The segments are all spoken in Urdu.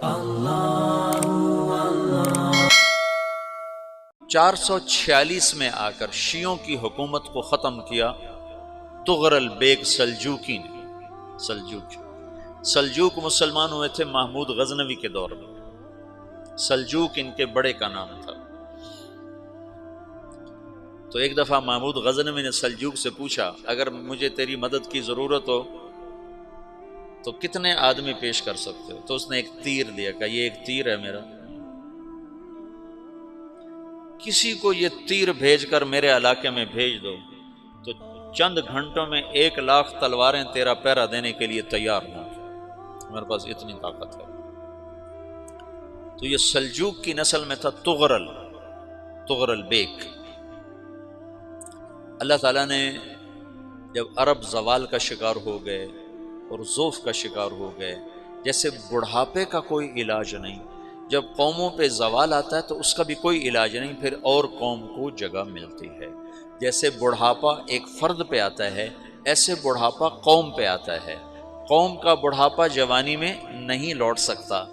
446 میں آ کر شیعوں کی حکومت کو ختم کیا تغرل بیگ سلجوکی نے۔ سلجوک مسلمان ہوئے تھے محمود غزنوی کے دور میں۔ سلجوک ان کے بڑے کا نام تھا۔ تو ایک دفعہ محمود غزنوی نے سلجوک سے پوچھا اگر مجھے تیری مدد کی ضرورت ہو تو کتنے آدمی پیش کر سکتے ہو؟ تو اس نے ایک تیر دیا، کہا یہ ایک تیر ہے میرا، کسی کو یہ تیر بھیج کر میرے علاقے میں بھیج دو تو چند گھنٹوں میں 1,00,000 تلواریں تیرا پیرا دینے کے لیے تیار ہوں، میرے پاس اتنی طاقت ہے۔ تو یہ سلجوک کی نسل میں تھا تغرل بیگ۔ اللہ تعالیٰ نے جب عرب زوال کا شکار ہو گئے اور ضعف کا شکار ہو گئے، جیسے بڑھاپے کا کوئی علاج نہیں، جب قوموں پہ زوال آتا ہے تو اس کا بھی کوئی علاج نہیں، پھر اور قوم کو جگہ ملتی ہے۔ جیسے بڑھاپا ایک فرد پہ آتا ہے، ایسے بڑھاپا قوم پہ آتا ہے۔ قوم کا بڑھاپا جوانی میں نہیں لوٹ سکتا،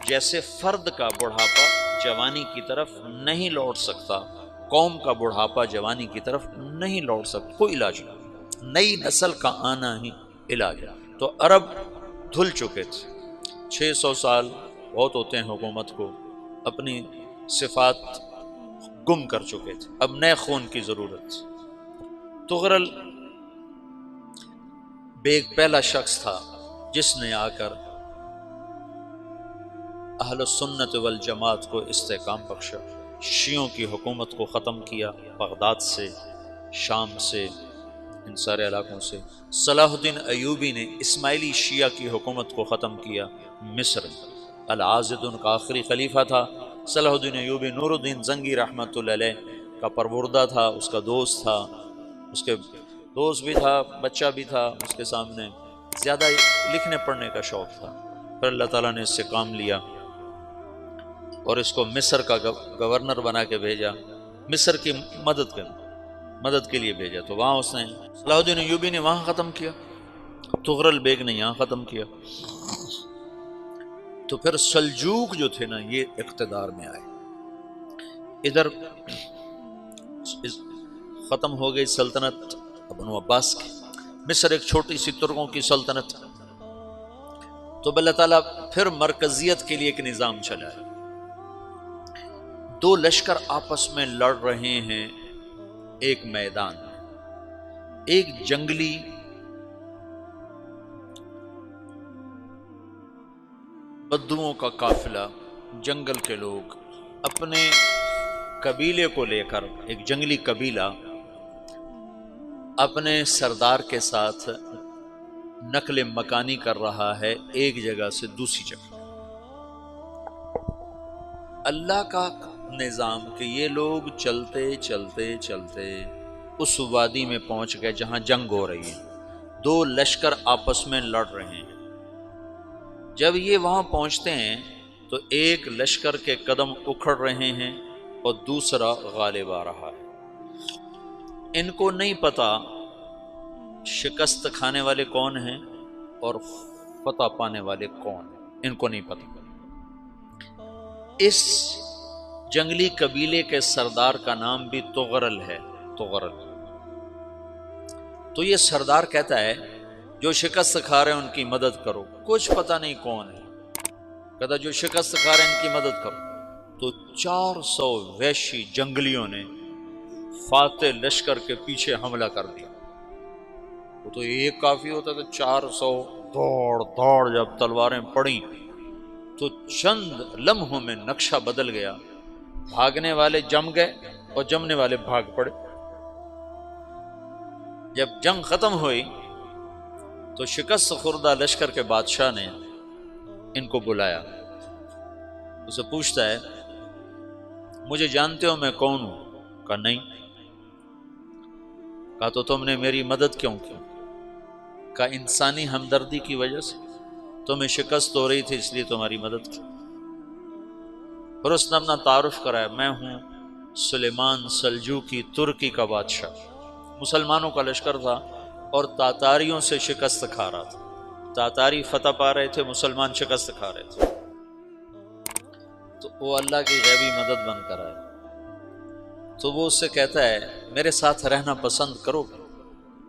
جیسے فرد کا بڑھاپا جوانی کی طرف نہیں لوٹ سکتا، قوم کا بڑھاپا جوانی کی طرف نہیں لوٹ سکتا، کوئی علاج نہیں۔ نئی نسل کا آنا ہی علاج ہے۔ تو عرب دھل چکے تھے، 600 سال بہت ہوتے ہیں حکومت کو، اپنی صفات گم کر چکے تھے، اب نئے خون کی ضرورت تھی۔ تغرل بیگ پہلا شخص تھا جس نے آ کر اہل سنت والجماعت کو استحکام بخشا، شیعوں کی حکومت کو ختم کیا، بغداد سے، شام سے، ان سارے علاقوں سے۔ صلاح الدین ایوبی نے اسماعیلی شیعہ کی حکومت کو ختم کیا، مصر۔ العاضد ان کا آخری خلیفہ تھا۔ صلاح الدین ایوبی نور الدین زنگی رحمۃ اللہ علیہ کا پروردہ تھا، اس کا دوست تھا، اس کے دوست بھی تھا، بچہ بھی تھا اس کے سامنے، زیادہ لکھنے پڑھنے کا شوق تھا۔ پھر اللہ تعالیٰ نے اس سے کام لیا اور اس کو مصر کا گورنر بنا کے بھیجا، مصر کی مدد کے لیے بھیجا۔ تو وہاں اس نے صلاح الدین ایوبی نے وہاں ختم کیا، تغرل بیگ نے یہاں ختم کیا۔ تو پھر سلجوک جو تھے نا یہ اقتدار میں آئے، ادھر ختم ہو گئی سلطنت بنو عباس کی، مصر ایک چھوٹی سی ترکوں کی سلطنت۔ تو اللہ تعالیٰ پھر مرکزیت کے لیے ایک نظام چلایا۔ 2 لشکر آپس میں لڑ رہے ہیں ایک میدان میں، ایک جنگلی بدوؤں کا قافلہ، جنگل کے لوگ اپنے قبیلے کو لے کر، ایک جنگلی قبیلہ اپنے سردار کے ساتھ نقل مکانی کر رہا ہے ایک جگہ سے دوسری جگہ۔ اللہ کا نظام کہ یہ لوگ چلتے چلتے چلتے اس وادی میں پہنچ گئے جہاں جنگ ہو رہی ہے، 2 لشکر آپس میں لڑ رہے ہیں۔ جب یہ وہاں پہنچتے ہیں تو ایک لشکر کے قدم اکھڑ رہے ہیں اور دوسرا غالب آ رہا ہے۔ ان کو نہیں پتا شکست کھانے والے کون ہیں اور فتح پانے والے کون ہیں، ان کو نہیں پتا۔ اس جنگلی قبیلے کے سردار کا نام بھی تغرل ہے، تغرل۔ تو یہ سردار کہتا ہے جو شکست کھا رہے ہیں ان کی مدد کرو، کچھ پتہ نہیں کون ہے، کہتا جو شکست کھا رہے ہیں ان کی مدد کرو۔ تو 400 وحشی جنگلیوں نے فاتح لشکر کے پیچھے حملہ کر دیا۔ وہ تو ایک کافی ہوتا تھا، 400 دوڑ جب تلواریں پڑیں تو چند لمحوں میں نقشہ بدل گیا، بھاگنے والے جم گئے اور جمنے والے بھاگ پڑے۔ جب جنگ ختم ہوئی تو شکست خوردہ لشکر کے بادشاہ نے ان کو بلایا، اسے پوچھتا ہے مجھے جانتے ہو میں کون ہوں؟ کہا نہیں۔ کہا تو تم نے میری مدد کیوں کی؟ کہا انسانی ہمدردی کی وجہ سے، تمہیں شکست ہو رہی تھی اس لیے تمہاری مدد کی۔ پھر اس نے اپنا تعارف کرایا، میں ہوں سلیمان سلجوکی، ترکی کا بادشاہ، مسلمانوں کا لشکر تھا اور تاتاریوں سے شکست کھا رہا تھا۔ تاتاری فتح پا رہے تھے، مسلمان شکست کھا رہے تھے، تو وہ اللہ کی غیبی مدد بن کر آئے۔ تو وہ اس سے کہتا ہے میرے ساتھ رہنا پسند کرو گے؟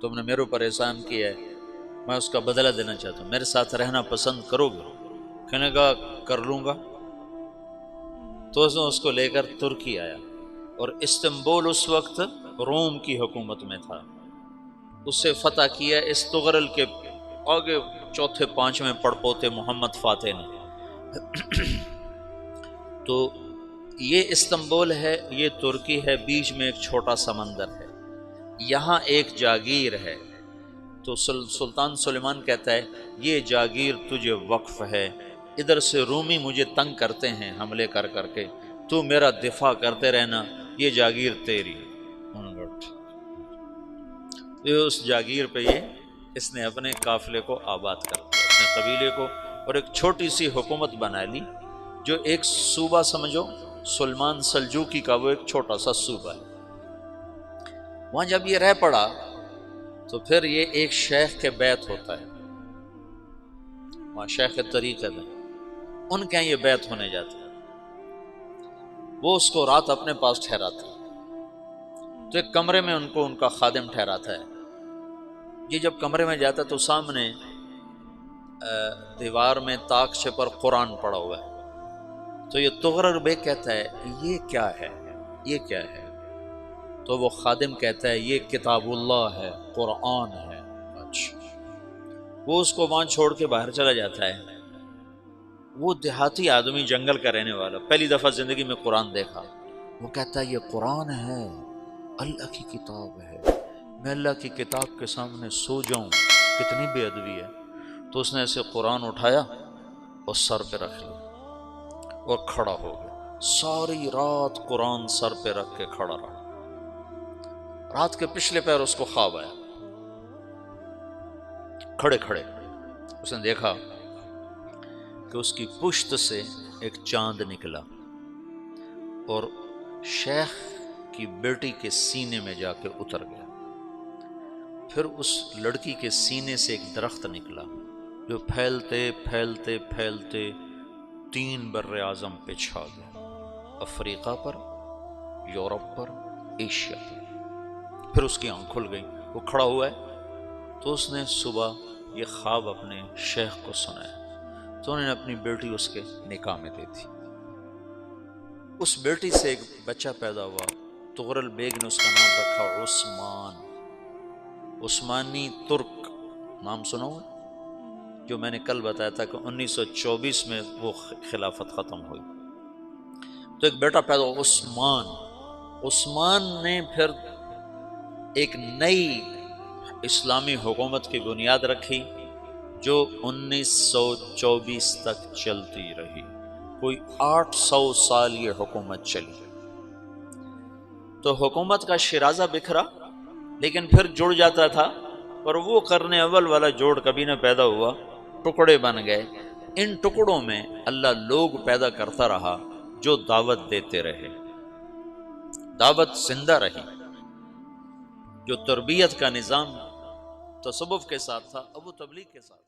تم نے میرے اوپر احسان کیا ہے، میں اس کا بدلہ دینا چاہتا ہوں، میرے ساتھ رہنا پسند کرو گے؟ کہنے کا کر لوں گا۔ تو اس کو لے کر ترکی آیا، اور استنبول اس وقت روم کی حکومت میں تھا، اسے فتح کیا اس تغرل کے آگے چوتھے پانچویں پڑپوتے محمد فاتح نے۔ تو یہ استنبول ہے، یہ ترکی ہے، بیچ میں ایک چھوٹا سمندر ہے، یہاں ایک جاگیر ہے۔ تو سلطان سلیمان کہتا ہے یہ جاگیر تجھے وقف ہے، ادھر سے رومی مجھے تنگ کرتے ہیں حملے کر کر کے، تو میرا دفاع کرتے رہنا، یہ جاگیر تیری۔ یہ اس جاگیر پہ اس نے اپنے قافلے کو آباد کر دیا، اپنے قبیلے کو، اور ایک چھوٹی سی حکومت بنا لی، جو ایک صوبہ سمجھو سلمان سلجوقی کا، وہ ایک چھوٹا سا صوبہ ہے۔ وہاں جب یہ رہ پڑا تو پھر یہ ایک شیخ کے بیت ہوتا ہے، وہاں شیخ طریقت ہے، ان کے یہ بیت ہونے جاتا ہے، وہ اس کو رات اپنے پاس ٹھہراتا ہے، تو ایک کمرے میں ان کا خادم ٹھہراتا ہے۔ یہ جب کمرے میں جاتا ہے تو سامنے دیوار میں تاکچے پر قرآن پڑا ہوا ہے، تو یہ تغرل بیگ کہتا ہے یہ کیا ہے، یہ کیا ہے؟ تو وہ خادم کہتا ہے یہ کتاب اللہ ہے، قرآن ہے۔ اچھا، وہ اس کو وہاں چھوڑ کے باہر چلا جاتا ہے۔ وہ دیہاتی آدمی، جنگل کا رہنے والا، پہلی دفعہ زندگی میں قرآن دیکھا، وہ کہتا ہے یہ قرآن ہے، اللہ کی کتاب ہے، میں اللہ کی کتاب کے سامنے سو جاؤں، کتنی بے ادبی ہے۔ تو اس نے ایسے قرآن اٹھایا اور سر پہ رکھ لیا اور کھڑا ہو گیا، ساری رات قرآن سر پہ رکھ کے کھڑا رہا۔ رات کے پچھلے پہر اس کو خواب آیا، کھڑے کھڑے اس نے دیکھا کہ اس کی پشت سے ایک چاند نکلا اور شیخ کی بیٹی کے سینے میں جا کے اتر گیا، پھر اس لڑکی کے سینے سے ایک درخت نکلا جو پھیلتے پھیلتے پھیلتے 3 بر اعظم پہ چھا گیا، افریقہ پر، یورپ پر، ایشیا پر۔ پھر اس کی آنکھ کھل گئی، وہ کھڑا ہوا ہے، تو اس نے صبح یہ خواب اپنے شیخ کو سنایا، تو انہوں نے اپنی بیٹی اس کے نکاح میں دے دی۔ اس بیٹی سے ایک بچہ پیدا ہوا، تغرل بیگ نے اس کا نام رکھا عثمان، عثمانی ترک نام سنا ہوا، جو میں نے کل بتایا تھا کہ 1924 میں وہ خلافت ختم ہوئی۔ تو ایک بیٹا پیدا ہوا عثمان، عثمان نے پھر ایک نئی اسلامی حکومت کی بنیاد رکھی جو 1924 تک چلتی رہی، کوئی 800 سال یہ حکومت چلی۔ تو حکومت کا شرازہ بکھرا لیکن پھر جڑ جاتا تھا، پر وہ قرن اول والا جوڑ کبھی نہ پیدا ہوا، ٹکڑے بن گئے۔ ان ٹکڑوں میں اللہ لوگ پیدا کرتا رہا جو دعوت دیتے رہے، دعوت زندہ رہی۔ جو تربیت کا نظام تصوف کے ساتھ تھا اب وہ تبلیغ کے ساتھ۔